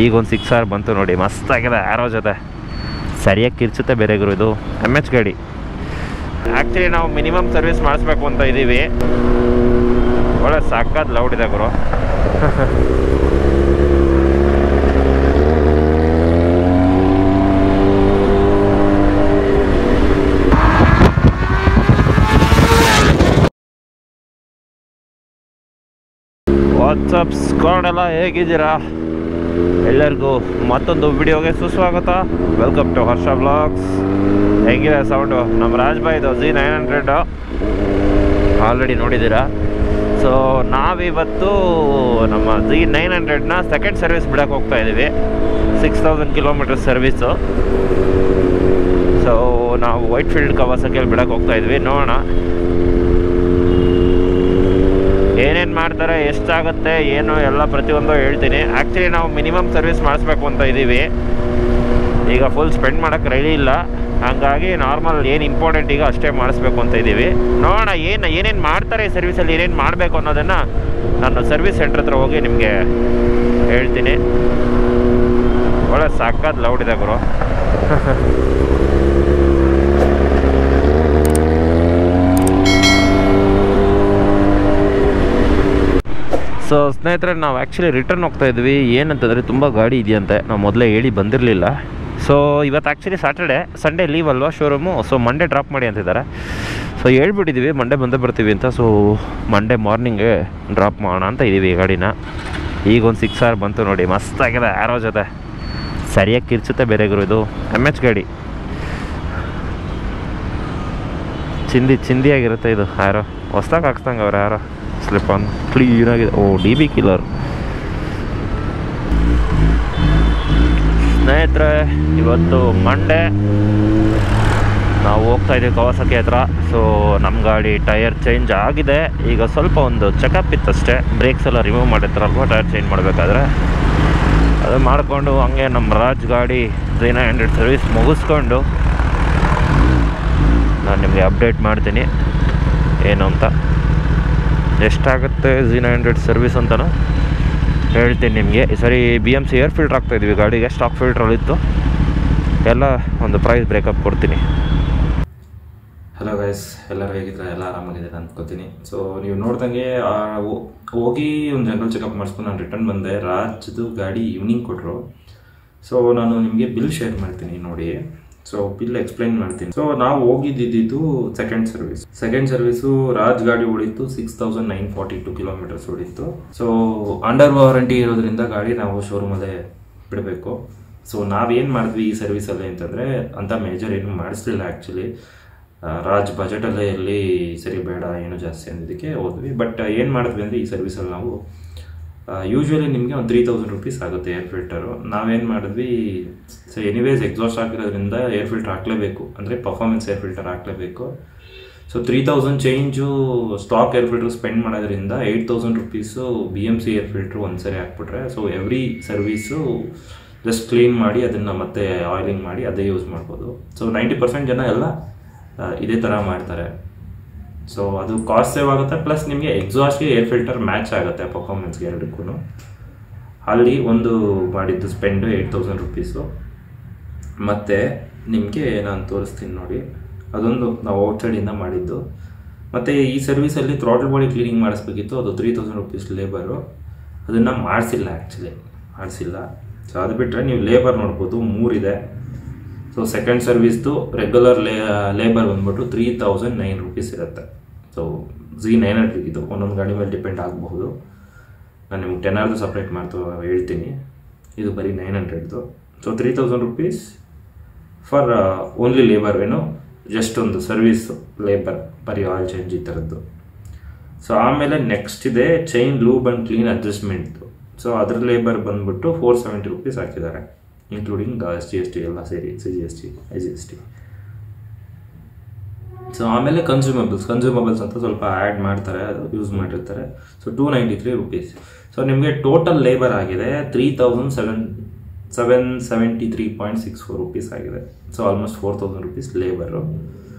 ಈಗ ಒಂದು 6R ಬಂತು ನೋಡಿ, ಮಸ್ತಾಗಿದೆ ಆರೋ ಜೊತೆ, ಸರಿಯಾಗಿ ಕಿರ್ಚುತ್ತೆ ಬೇರೆ ಗುರು. ಇದು MH ಗಾಡಿ. ಆ್ಯಕ್ಚುಲಿ ನಾವು ಮಿನಿಮಮ್ ಸರ್ವಿಸ್ ಮಾಡಿಸ್ಬೇಕು ಅಂತ ಇದ್ದೀವಿ. ಒಳ್ಳೆ ಸಾಕಾದ ಲೌಡ್ ಇದೆ ಗುರು. ವಾಟ್ಸಪ್ ಸ್ಕ್ವಾಡ್ ಎಲ್ಲ ಹೇಗಿದ್ದೀರಾ? ಎಲ್ಲರಿಗೂ ಮತ್ತೊಂದು ವಿಡಿಯೋಗೆ ಸುಸ್ವಾಗತ. Welcome to Harsha blogs. ಹೆಂಗಿದೆ ಸೌಂಡು? ನಮ್ಮ ರಾಜ್ಬಾಯ್ದು Z900 ಆಲ್ರೆಡಿ ನೋಡಿದ್ದೀರಾ. ಸೊ ನಾವಿವತ್ತು ನಮ್ಮ Z900ನ ಸೆಕೆಂಡ್ ಸರ್ವಿಸ್ ಬಿಡೋಕೆ ಹೋಗ್ತಾ ಇದ್ದೀವಿ. 6000 ಕಿಲೋಮೀಟರ್ ಸರ್ವಿಸು. ಸೊ ನಾವು ವೈಟ್ ಫೀಲ್ಡ್ ಕವಾಸಕಿಯಲ್ಲಿ ಬಿಡೋಕೆ ಹೋಗ್ತಾ ಇದ್ವಿ. ನೋಡೋಣ ಏನೇನು ಮಾಡ್ತಾರೆ, ಎಷ್ಟಾಗುತ್ತೆ, ಏನು ಎಲ್ಲ ಪ್ರತಿಯೊಂದು ಹೇಳ್ತೀನಿ. ಆ್ಯಕ್ಚುಲಿ ನಾವು ಮಿನಿಮಮ್ ಸರ್ವಿಸ್ ಮಾಡಿಸ್ಬೇಕು ಅಂತ ಇದ್ದೀವಿ. ಈಗ ಫುಲ್ ಸ್ಪೆಂಡ್ ಮಾಡೋಕ್ಕೆ ರೆಡಿ ಇಲ್ಲ, ಹಾಗಾಗಿ ನಾರ್ಮಲ್ ಏನು ಇಂಪಾರ್ಟೆಂಟ್ ಈಗ ಅಷ್ಟೇ ಮಾಡಿಸ್ಬೇಕು ಅಂತ ಇದ್ದೀವಿ. ನೋಡೋಣ ಏನೇನು ಮಾಡ್ತಾರೆ ಈ ಸರ್ವಿಸಲ್ಲಿ, ಏನೇನು ಮಾಡಬೇಕು ಅನ್ನೋದನ್ನು ನಾನು ಸರ್ವಿಸ್ ಸೆಂಟ್ರ್ ಹತ್ರ ಹೋಗಿ ನಿಮಗೆ ಹೇಳ್ತೀನಿ. ಒಳ್ಳೆ ಸಾಕಾದ ಲೌಡ್ ಇದೆ ಗುರು. ಸೊ ಸ್ನೇಹಿತರೆ, ನಾವು ಆ್ಯಕ್ಚುಲಿ ರಿಟರ್ನ್ ಹೋಗ್ತಾ ಇದ್ವಿ. ಏನಂತಂದರೆ ತುಂಬ ಗಾಡಿ ಇದೆಯಂತೆ, ನಾವು ಮೊದಲೇ ಹೇಳಿ ಬಂದಿರಲಿಲ್ಲ. ಸೊ ಇವತ್ತು ಆ್ಯಕ್ಚುಲಿ ಸ್ಯಾಟರ್ಡೆ, ಸಂಡೇ ಲೀವ್ ಅಲ್ವಾ ಶೋರೂಮು. ಸೊ ಮಂಡೇ ಡ್ರಾಪ್ ಮಾಡಿ ಅಂತಿದ್ದಾರೆ. ಸೊ ಹೇಳ್ಬಿಟ್ಟಿದ್ದೀವಿ ಮಂಡೇ ಬಂದೇ ಬರ್ತೀವಿ ಅಂತ. ಸೊ ಮಂಡೇ ಮಾರ್ನಿಂಗ್ಗೆ ಡ್ರಾಪ್ ಮಾಡೋಣ ಅಂತ ಇದ್ದೀವಿ ಈ ಗಾಡಿನ. ಈಗ ಒಂದು 6R ಬಂತು ನೋಡಿ, ಮಸ್ತಾಗಿದೆ ಆರೋ ಜೊತೆ, ಸರಿಯಾಗಿ ಕಿರ್ಚುತ್ತೆ ಬೇರೆ ಗುರು. ಇದು MH ಗಾಡಿ. ಚಿಂದಿಯಾಗಿರುತ್ತೆ ಇದು ಆರೋ. ಹೊಸ್ದಾಗಿ ಹಾಕ್ಸ್ದಂಗೆ ಅವ್ರು ಆರೋ. ಸ್ಲಿಪ್ ಆನ್ ಕ್ಲೀನಾಗಿದೆ. ಓ DB ಕಿಲ್ಲರ್. ಸ್ನೇಹಿತರೆ, ಇವತ್ತು ಮಂಡೇ ನಾವು ಹೋಗ್ತಾ ಇದ್ದೀವಿ ಕವಾಸಕಿ ಹತ್ರ. ಸೊ ನಮ್ಮ ಗಾಡಿ ಟೈರ್ ಚೇಂಜ್ ಆಗಿದೆ. ಈಗ ಸ್ವಲ್ಪ ಒಂದು ಚೆಕಪ್ ಇತ್ತಷ್ಟೇ. ಬ್ರೇಕ್ಸ್ ಎಲ್ಲ ರಿಮೂವ್ ಮಾಡಿರ್ತಾರಲ್ವ ಟೈರ್ ಚೇಂಜ್ ಮಾಡಬೇಕಾದ್ರೆ, ಅದು ಮಾಡಿಕೊಂಡು ಹಂಗೆ ನಮ್ಮ ರಾಜ್ ಗಾಡಿ Z900 ಸರ್ವಿಸ್ ಮುಗಿಸ್ಕೊಂಡು ನಾನು ನಿಮಗೆ ಅಪ್ಡೇಟ್ ಮಾಡ್ತೀನಿ ಏನು ಅಂತ. ಎಷ್ಟಾಗುತ್ತೆ Z900 ಸರ್ವಿಸ್ ಅಂತಲೂ ಹೇಳ್ತೀನಿ ನಿಮಗೆ. ಈ ಸರಿ BMC ಏರ್ ಫಿಲ್ಟ್ರ್ ಹಾಕ್ತಾಯಿದ್ವಿ ಗಾಡಿಗೆ. ಸ್ಟಾಕ್ ಫಿಲ್ಟ್ರಲ್ಲಿತ್ತು. ಎಲ್ಲ ಒಂದು ಪ್ರೈಸ್ ಬ್ರೇಕಪ್ ಕೊಡ್ತೀನಿ. ಹಲೋ ಗೈಸ್, ಎಲ್ಲರೂ ಹೇಗಿದ್ರೆ? ಎಲ್ಲ ಆರಾಮಾಗಿದ್ದಾರೆ ಅಂದ್ಕೋತೀನಿ. ಸೊ ನೀವು ನೋಡ್ದಂಗೆ ಹೋಗಿ ಒಂದು ಜನರಲ್ ಚೆಕಪ್ ಮಾಡಿಸ್ಕೊಂಡು ನಾನು ರಿಟರ್ನ್ ಬಂದೆ. ರಾಜ್ದು ಗಾಡಿ ಈವ್ನಿಂಗ್ ಕೊಟ್ಟರು. ಸೊ ನಾನು ನಿಮಗೆ ಬಿಲ್ ಶೇರ್ ಮಾಡ್ತೀನಿ ನೋಡಿ. ಸೊ ಬಿಲ್ ಎಕ್ಸ್ಪ್ಲೈನ್ ಮಾಡ್ತೀನಿ. ಸೊ ನಾವು ಹೋಗಿದ್ದಿದ್ದು ಸೆಕೆಂಡ್ ಸರ್ವಿಸು ರಾಜ್ ಗಾಡಿ ಓಡಿತ್ತು 6942 ಕಿಲೋಮೀಟರ್ಸ್ ಓಡಿತ್ತು. ಸೊ ಅಂಡರ್ ವಾರಂಟಿ ಇರೋದ್ರಿಂದ ಗಾಡಿ ನಾವು ಶೋರೂಮಲ್ಲೇ ಬಿಡಬೇಕು. ಸೊ ನಾವೇನು ಮಾಡಿದ್ವಿ ಈ ಸರ್ವಿಸಲ್ಲಿ ಅಂತಂದರೆ, ಅಂಥ ಮೇಜರ್ ಏನು ಮಾಡಿಸ್ಲಿಲ್ಲ ಆ್ಯಕ್ಚುಲಿ. ರಾಜ್ ಬಜೆಟಲ್ಲೇ ಎಲ್ಲಿ ಸರಿ ಬೇಡ ಏನು ಜಾಸ್ತಿ ಅಂದಿದ್ದಕ್ಕೆ ಹೋದ್ವಿ. ಬಟ್ ಏನು ಮಾಡಿದ್ವಿ ಅಂದರೆ ಈ ಸರ್ವಿಸಲ್ಲಿ ನಾವು ಯೂಶ್ವಲಿ ನಿಮಗೆ ಒಂದು 3000 ರೂಪೀಸ್ ಆಗುತ್ತೆ ಏರ್ ಫಿಲ್ಟರು. ನಾವೇನು ಮಾಡಿದ್ವಿ, ಸೊ ಎನಿವೇಸ್ ಎಕ್ಸಾಸ್ಟ್ ಆಗಿರೋದ್ರಿಂದ ಏರ್ ಫಿಲ್ಟರ್ ಹಾಕಲೇಬೇಕು, ಅಂದರೆ ಪರ್ಫಾರ್ಮೆನ್ಸ್ ಏರ್ ಫಿಲ್ಟರ್ ಹಾಕಲೇಬೇಕು. So 3000 change stock air filter spend ಮಾಡೋದ್ರಿಂದ 8000 ರೂಪೀಸು BMC ಏರ್ ಫಿಲ್ಟ್ರು ಒಂದು ಸರಿ ಹಾಕ್ಬಿಟ್ರೆ, so every service just clean ಮಾಡಿ ಅದನ್ನು ಮತ್ತೆ ಆಯಿಲಿಂಗ್ ಮಾಡಿ ಅದೇ ಯೂಸ್ ಮಾಡ್ಬೋದು. ಸೊ 90% ಜನ ಎಲ್ಲ ಇದೇ ಥರ ಮಾಡ್ತಾರೆ. ಸೊ ಅದು ಕಾಸ್ಟ್ ಸೇವ್ ಆಗುತ್ತೆ, ಪ್ಲಸ್ ನಿಮಗೆ ಎಕ್ಸಾಸ್ಟ್ಗೆ ಏರ್ ಫಿಲ್ಟರ್ ಮ್ಯಾಚ್ ಆಗುತ್ತೆ ಪರ್ಫಾರ್ಮೆನ್ಸ್ಗೆ ಎರಡಕ್ಕೂ. ಅಲ್ಲಿ ಒಂದು ಮಾಡಿದ್ದು ಸ್ಪೆಂಡು 8000 ರೂಪೀಸು. ಮತ್ತು ನಿಮಗೆ ನಾನು ತೋರಿಸ್ತೀನಿ ನೋಡಿ, ಅದೊಂದು ನಾವು ಔಟ್ಸೈಡಿಂದ ಮಾಡಿದ್ದು. ಮತ್ತು ಈ ಸರ್ವಿಸಲ್ಲಿ ಥ್ರಾಟಲ್ ಬಾಡಿ ಕ್ಲೀನಿಂಗ್ ಮಾಡಿಸ್ಬೇಕಿತ್ತು, ಅದು 3000 ರೂಪೀಸ್ ಲೇಬರು. ಅದನ್ನು ಮಾಡಿಸಿಲ್ಲ. ಸೊ ಅದು ಬಿಟ್ಟರೆ ನೀವು ಲೇಬರ್ ನೋಡ್ಬೋದು, 3 ಇದೆ. ಸೊ ಸೆಕೆಂಡ್ ಸರ್ವಿಸ್ದು ರೆಗ್ಯುಲರ್ ಲೇಬರ್ ಬಂದ್ಬಿಟ್ಟು 3009 ರೂಪೀಸ್ ಇರುತ್ತೆ. ಸೊ Z900 ಇದು ಒಂದೊಂದು ಗಾಡಿ ಮೇಲೆ ಡಿಪೆಂಡ್ ಆಗಬಹುದು. ನಾನು ನಿಮ್ಗೆ 10Rದು ಸಪ್ರೇಟ್ ಹೇಳ್ತೀನಿ. ಇದು ಬರೀ 900ದು. So 3000 rupees for only labour, just ಒಂದು ಸರ್ವಿಸ್ ಲೇಬರ್, ಬರೀ ಆಯಿಲ್ ಚೇಂಜ್ ಈ ಥರದ್ದು. ಸೊ ಆಮೇಲೆ ನೆಕ್ಸ್ಟ್ ಇದೆ ಚೈನ್ ಲೂಬ್ ಆ್ಯಂಡ್ ಕ್ಲೀನ್ ಅಡ್ಜಸ್ಟ್ಮೆಂಟ್ದು. ಸೊ ಅದ್ರ ಲೇಬರ್ ಬಂದ್ಬಿಟ್ಟು 470 ರೂಪೀಸ್ ಹಾಕಿದ್ದಾರೆ, ಇನ್ಕ್ಲೂಡಿಂಗ್ SGST ಎಲ್ಲ ಸೇರಿ, CGST, IGST. ಸೊ ಆಮೇಲೆ ಕನ್ಸ್ಯೂಮಬಲ್ಸ್ ಅಂತ ಸ್ವಲ್ಪ ಆ್ಯಡ್ ಮಾಡ್ತಾರೆ, ಅದು ಯೂಸ್ ಮಾಡಿರ್ತಾರೆ. So 293 rupees. ಸೊ ನಿಮಗೆ ಟೋಟಲ್ ಲೇಬರ್ ಆಗಿದೆ 3773.64 ರೂಪೀಸ್ ಆಗಿದೆ. So almost 4000 rupees labour.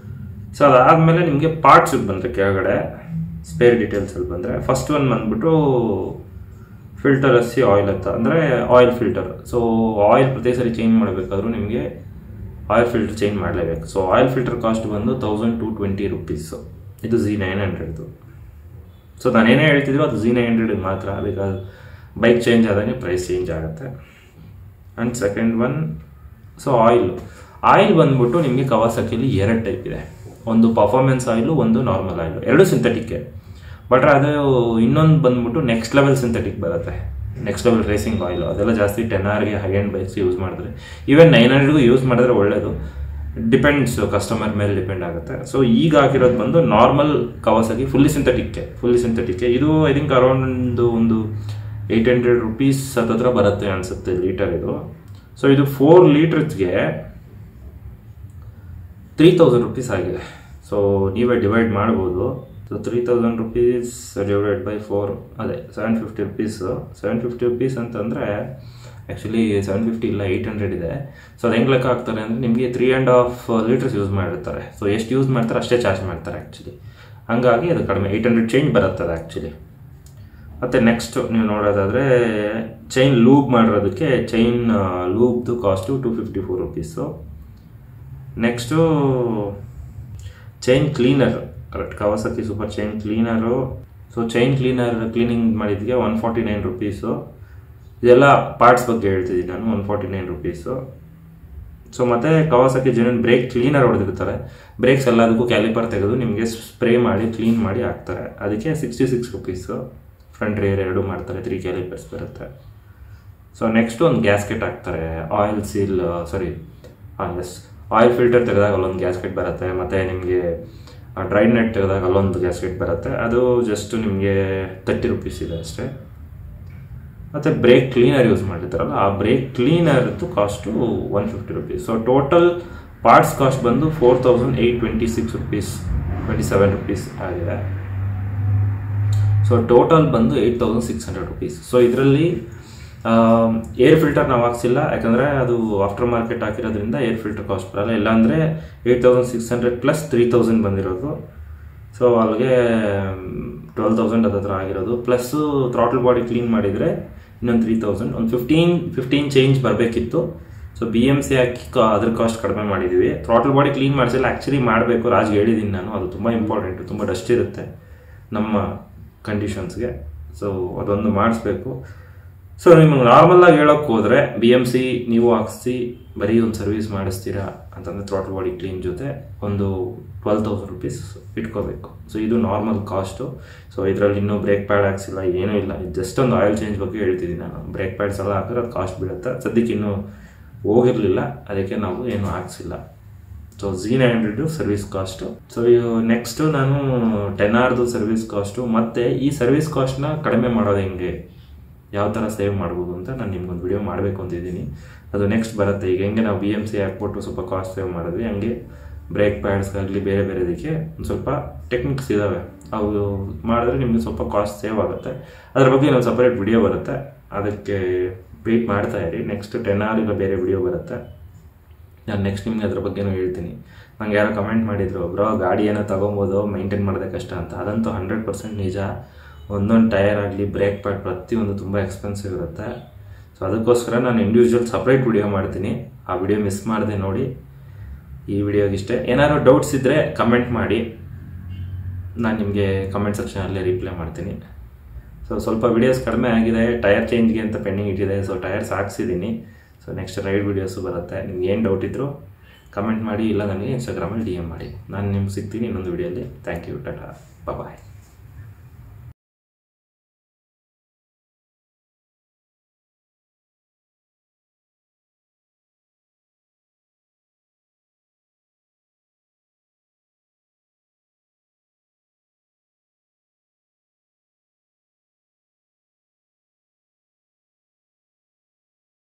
So ಅದಾದಮೇಲೆ ನಿಮಗೆ ಪಾರ್ಟ್ಸಿಗೆ ಬಂದರೆ ಕೆಳಗಡೆ ಸ್ಪೇರ್ ಡೀಟೇಲ್ಸಲ್ಲಿ ಬಂದರೆ, ಫಸ್ಟ್ ಒನ್ ಬಂದ್ಬಿಟ್ಟು ಫಿಲ್ಟರ್ ಹಚ್ಚಿ ಆಯಿಲ್ ಅಂತ ಅಂದರೆ ಆಯಿಲ್ ಫಿಲ್ಟರ್. ಸೊ ಆಯಿಲ್ ಪ್ರತಿ ಸರಿ ಚೇಂಜ್ ಮಾಡಬೇಕಾದ್ರೂ ನಿಮಗೆ ಆಯಿಲ್ ಫಿಲ್ಟರ್ ಚೇಂಜ್ ಮಾಡಲೇಬೇಕು. ಸೊ ಆಯಿಲ್ ಫಿಲ್ಟರ್ ಕಾಸ್ಟ್ ಬಂದು 1220 ರುಪೀಸು. ಇದು Z900. ಸೊ ನಾನೇನೇ ಹೇಳ್ತಿದ್ರು ಅದು Z900 ಮಾತ್ರ, ಬಿಕಾಸ್ ಬೈಕ್ ಚೇಂಜ್ ಆದಾಗೆ ಪ್ರೈಸ್ ಚೇಂಜ್ ಆಗುತ್ತೆ. And second one, so oil ಬಂದ್ಬಿಟ್ಟು ನಿಮಗೆ ಕವಾಸಕಿಲಿ 2 ಟೈಪ್ ಇದೆ. ಒಂದು ಪರ್ಫಾರ್ಮೆನ್ಸ್ ಆಯಿಲು, ಒಂದು ನಾರ್ಮಲ್ ಆಯಿಲು, 2 ಸಿಂಥೆಟಿಕ್ಕೆ. ಬಟ್ ಅದು ಇನ್ನೊಂದು ಬಂದ್ಬಿಟ್ಟು ನೆಕ್ಸ್ಟ್ ಲೆವೆಲ್ ಸಿಂಥೆಟಿಕ್ ಬರುತ್ತೆ, ನೆಕ್ಸ್ಟ್ ಲೆವೆಲ್ ರೇಸಿಂಗ್ ಆಯಿಲು. ಅದೆಲ್ಲ ಜಾಸ್ತಿ 10Rಗೆ ಹೈ ಆ್ಯಂಡ್ ಬೈಕ್ಸ್ ಯೂಸ್ ಮಾಡಿದ್ರೆ, ಈವನ್ 900ಗೂ ಯೂಸ್ ಮಾಡಿದ್ರೆ ಒಳ್ಳೆಯದು. ಡಿಪೆಂಡ್ಸ್, ಕಸ್ಟಮರ್ ಮೇಲೆ ಡಿಪೆಂಡ್ ಆಗುತ್ತೆ. ಸೊ ಈಗ ಹಾಕಿರೋದು ಬಂದು ನಾರ್ಮಲ್ ಕವಾಸಕಿ ಫುಲ್ಲಿ ಸಿಂಥೆಟಿಕ್ಕೆ. ಇದು ಐ ಥಿಂಕ್ ಅರೌಂಡ್ ಒಂದು 800 ರುಪೀಸ್ ಹತ್ತಿರ ಬರುತ್ತೆ ಅನಿಸುತ್ತೆ ಲೀಟರ್ ಇದು. ಸೊ ಇದು 4 ಲೀಟರ್ಸ್ಗೆ 3000 ರುಪೀಸ್ ಆಗಿದೆ. ಸೊ ನೀವೇ ಡಿವೈಡ್ ಮಾಡ್ಬೋದು. ಸೊ 3000 ರುಪೀಸ್ ಡಿವೈಡ್ ಬೈ 4, ಅದೇ 750 ರುಪೀಸು. 750 ರುಪೀಸ್ ಅಂತಂದರೆ ಆ್ಯಕ್ಚುಲಿ 750 ಇಲ್ಲ, 800 ಇದೆ. ಸೊ ಅದು ಹೆಂಗೆ ಲೆಕ್ಕ ಹಾಕ್ತಾರೆ ಅಂದರೆ ನಿಮಗೆ 3.5 ಲೀಟರ್ಸ್ ಯೂಸ್ ಮಾಡಿರ್ತಾರೆ. ಸೊ ಎಷ್ಟು ಯೂಸ್ ಮಾಡ್ತಾರೆ ಅಷ್ಟೇ ಚಾರ್ಜ್ ಮಾಡ್ತಾರೆ ಆ್ಯಕ್ಚುಲಿ. ಹಾಗಾಗಿ ಅದು ಕಡಿಮೆ 800 ಚೇಂಜ್ ಬರುತ್ತದೆ ಆ್ಯಕ್ಚುಲಿ. ಮತ್ತು ನೆಕ್ಸ್ಟು ನೀವು ನೋಡೋದಾದರೆ ಚೈನ್ ಲೂಬ್ ಮಾಡಿರೋದಕ್ಕೆ ಚೈನ್ ಲೂಬ್ದು cost 254 rupees. Next chain cleaner, correct, Kawasaki super chain cleaner. So chain cleaning ಮಾಡಿದ್ದಕ್ಕೆ 149 ರುಪೀಸು. ಇದೆಲ್ಲ ಪಾರ್ಟ್ಸ್ ಬಗ್ಗೆ ಹೇಳ್ತಿದ್ದೀನಿ ನಾನು. 149 ರುಪೀಸು. ಸೊ ಮತ್ತು ಕವಾಸಕಿ ಜೆನ್ಯೂನ್ ಬ್ರೇಕ್ ಕ್ಲೀನರ್ ಹೊಡೆದಿರ್ತಾರೆ. ಬ್ರೇಕ್ಸ್ ಎಲ್ಲದಕ್ಕೂ ಕ್ಯಾಲಿಪರ್ ತೆಗೆದು ನಿಮಗೆ ಸ್ಪ್ರೇ ಮಾಡಿ ಕ್ಲೀನ್ ಮಾಡಿ ಹಾಕ್ತಾರೆ. ಅದಕ್ಕೆ 66 ರುಪೀಸು. ಫ್ರಂಟ್ ರೇರ್ 2 ಮಾಡ್ತಾರೆ, 3 ಕ್ಯಾಲಿಪರ್ಸ್ ಬರುತ್ತೆ. ಸೊ ನೆಕ್ಸ್ಟು ಒಂದು ಗ್ಯಾಸ್ಕೆಟ್ ಹಾಕ್ತಾರೆ. ಆಯಿಲ್ ಫಿಲ್ಟರ್ ತೆಗೆದಾಗ ಅಲ್ಲೊಂದು ಗ್ಯಾಸ್ಕೆಟ್ ಬರುತ್ತೆ. ಮತ್ತು ನಿಮಗೆ ಡ್ರೈ ನೆಟ್ ತೆಗೆದಾಗ ಅಲ್ಲೊಂದು ಗ್ಯಾಸ್ಕೆಟ್ ಬರುತ್ತೆ. ಅದು ಜಸ್ಟ್ ನಿಮಗೆ 30 ರುಪೀಸ್ ಇದೆ ಅಷ್ಟೇ. ಮತ್ತು ಬ್ರೇಕ್ ಕ್ಲೀನರ್ ಯೂಸ್ ಮಾಡಿರ್ತಾರಲ್ಲ, ಆ ಬ್ರೇಕ್ ಕ್ಲೀನರ್ದು cost 150 rupees. So total parts cost ಬಂದು 4826 ರುಪೀಸ್, 27 ರುಪೀಸ್ ಆಗಿದೆ. ಸೊ ಟೋಟಲ್ ಬಂದು 8600 ರುಪೀಸ್. ಸೊ ಇದರಲ್ಲಿ ಏರ್ ಫಿಲ್ಟರ್ ನಾವು ಹಾಕ್ಸಿಲ್ಲ, ಯಾಕಂದರೆ ಅದು ಆಫ್ಟರ್ ಮಾರ್ಕೆಟ್ ಹಾಕಿರೋದ್ರಿಂದ ಏರ್ ಫಿಲ್ಟರ್ ಕಾಸ್ಟ್ ಬರಲ್ಲ. ಇಲ್ಲಾಂದರೆ 8600 ಪ್ಲಸ್ 3000 ಬಂದಿರೋದು. ಸೊ ಅಲ್ಲಿಗೆ 12000 ಹತ್ರ ಆಗಿರೋದು. ಪ್ಲಸ್ಸು ಥ್ರಾಟಲ್ ಬಾಡಿ ಕ್ಲೀನ್ ಮಾಡಿದರೆ ಇನ್ನೊಂದು 3000, ಒಂದು 15 ಚೇಂಜ್ ಬರಬೇಕಿತ್ತು. ಸೊ BMC ಹಾಕಿ ಅದ್ರ ಕಾಸ್ಟ್ ಕಡಿಮೆ ಮಾಡಿದ್ದೀವಿ. ಥ್ರಾಟಲ್ ಬಾಡಿ ಕ್ಲೀನ್ ಮಾಡಿಸಿಲ್ಲ, ಆ್ಯಕ್ಚುಲಿ ಮಾಡಬೇಕು. ರಾಜ್ಗೆ ಹೇಳಿದ್ದೀನಿ ನಾನು, ಅದು ತುಂಬ ಇಂಪಾರ್ಟೆಂಟು, ತುಂಬ ಡಸ್ಟ್ ಇರುತ್ತೆ ನಮ್ಮ ಕಂಡೀಷನ್ಸ್ಗೆ. ಸೊ ಅದೊಂದು ಮಾಡಿಸ್ಬೇಕು. ಸೊ ನಿಮಗೆ ನಾರ್ಮಲಾಗಿ ಹೇಳೋಕ್ಕೆ ಹೋದರೆ BMC ನೀವು ಹಾಕ್ಸಿ ಬರೀ ಒಂದು ಸರ್ವಿಸ್ ಮಾಡಿಸ್ತೀರಾ ಅಂತಂದರೆ ಥ್ರಾಟಲ್ ಬಾಡಿ ಕ್ಲೀನ್ ಜೊತೆ ಒಂದು 12,000 ರುಪೀಸ್ ಇಟ್ಕೋಬೇಕು. ಸೊ ಇದು ನಾರ್ಮಲ್ ಕಾಸ್ಟು. ಸೊ ಇದರಲ್ಲಿ ಇನ್ನೂ ಬ್ರೇಕ್ ಪ್ಯಾಡ್ ಹಾಕ್ಸಿಲ್ಲ, ಏನೂ ಇಲ್ಲ. ಜಸ್ಟ್ ಒಂದು ಆಯಿಲ್ ಚೇಂಜ್ ಬಗ್ಗೆ ಹೇಳ್ತಿದ್ದೀನಿ ನಾನು. ಬ್ರೇಕ್ ಪ್ಯಾಡ್ಸ್ ಎಲ್ಲ ಹಾಕಿದ್ರೆ ಅದು ಕಾಸ್ಟ್ ಬೀಳುತ್ತೆ. ಸದ್ಯಕ್ಕೆ ಇನ್ನೂ ಹೋಗಿರಲಿಲ್ಲ, ಅದಕ್ಕೆ ನಾವು ಏನೂ ಹಾಕ್ಸಿಲ್ಲ. So Z900 service cost. So next ನಾನು 10Rದು ಸರ್ವಿಸ್ ಕಾಸ್ಟು, ಮತ್ತು ಈ ಸರ್ವಿಸ್ ಕಾಸ್ಟ್ನ ಕಡಿಮೆ ಮಾಡೋದು ಹೆಂಗೆ, ಯಾವ ಥರ ಸೇವ್ ಮಾಡ್ಬೋದು ಅಂತ ನಾನು ನಿಮ್ಗೊಂದು ವಿಡಿಯೋ ಮಾಡಬೇಕು ಅಂತಿದ್ದೀನಿ. ಅದು ನೆಕ್ಸ್ಟ್ ಬರುತ್ತೆ. ಈಗ ಹೆಂಗೆ ನಾವು BMC ಹಾಕ್ಬಿಟ್ಟು ಸ್ವಲ್ಪ ಕಾಸ್ಟ್ ಸೇವ್ ಮಾಡಿದ್ವಿ, ಹಂಗೆ ಬ್ರೇಕ್ ಪ್ಯಾಡ್ಸ್ಗಾಗಲಿ ಬೇರೆ ಬೇರೆದಕ್ಕೆ ಒಂದು ಸ್ವಲ್ಪ ಟೆಕ್ನಿಕ್ಸ್ ಇದ್ದಾವೆ. ಅವು ಮಾಡಿದ್ರೆ ನಿಮಗೆ ಸ್ವಲ್ಪ ಕಾಸ್ಟ್ ಸೇವ್ ಆಗುತ್ತೆ. ಅದ್ರ ಬಗ್ಗೆ ಇನ್ನೊಂದು ಸಪ್ರೇಟ್ ವಿಡಿಯೋ ಬರುತ್ತೆ, ಅದಕ್ಕೆ ವೆಯ್ಟ್ ಮಾಡ್ತಾ ಇರಿ. ನೆಕ್ಸ್ಟ್ 10R ಇಲ್ಲ ಬೇರೆ ವಿಡಿಯೋ ಬರುತ್ತೆ, ನಾನು ನೆಕ್ಸ್ಟ್ ನಿಮಗೆ ಅದ್ರ ಬಗ್ಗೆನೂ ಹೇಳ್ತೀನಿ. ನಂಗೆ ಯಾರೋ ಕಮೆಂಟ್ ಮಾಡಿದ್ರು, ಬ್ರೋ ಗಾಡಿ ಏನೋ ತೊಗೊಬೋದು, ಮೈಂಟೈನ್ ಮಾಡೋದೇ ಕಷ್ಟ ಅಂತ. ಅದಂತೂ 100% ನಿಜ. ಒಂದೊಂದು ಟೈರ್ ಆಗಲಿ, ಬ್ರೇಕ್ ಪ್ಯಾಡ್ ಪ್ರತಿಯೊಂದು ತುಂಬ ಎಕ್ಸ್ಪೆನ್ಸಿವ್ ಇರುತ್ತೆ. ಸೊ ಅದಕ್ಕೋಸ್ಕರ ನಾನು ಇಂಡಿವಿಜುವಲ್ ಸಪ್ರೇಟ್ ವಿಡಿಯೋ ಮಾಡ್ತೀನಿ. ಆ ವಿಡಿಯೋ ಮಿಸ್ ಮಾಡದೆ ನೋಡಿ. ಈ ವಿಡಿಯೋಗಿಷ್ಟೇ. ಏನಾದ್ರು ಡೌಟ್ಸ್ ಇದ್ದರೆ ಕಮೆಂಟ್ ಮಾಡಿ, ನಾನು ನಿಮಗೆ ಕಮೆಂಟ್ ಸೆಕ್ಷನಲ್ಲಿ ರಿಪ್ಲೈ ಮಾಡ್ತೀನಿ. ಸೊ ಸ್ವಲ್ಪ ವಿಡಿಯೋಸ್ ಕಡಿಮೆ ಆಗಿದೆ, ಟೈರ್ ಚೇಂಜ್ಗೆ ಅಂತ ಪೆಂಡಿಂಗ್ ಇಟ್ಟಿದೆ. ಸೊ ಟೈರ್ಸ್ ಹಾಕ್ಸಿದ್ದೀನಿ. ಸೊ ನೆಕ್ಸ್ಟ್ ರೈಡ್ ವಿಡಿಯೋಸು ಬರುತ್ತೆ. ನಿಮ್ಗೆ ಏನು ಡೌಟ್ ಇದ್ದರೂ ಕಮೆಂಟ್ ಮಾಡಿ, ಇಲ್ಲ ನನಗೆ ಇನ್ಸ್ಟಾಗ್ರಾಮಲ್ಲಿ DM ಮಾಡಿ. ನಾನು ನಿಮ್ಗೆ ಸಿಗ್ತೀನಿ ಇನ್ನೊಂದು ವಿಡಿಯೋಲಿ. Thank you, tata, bye.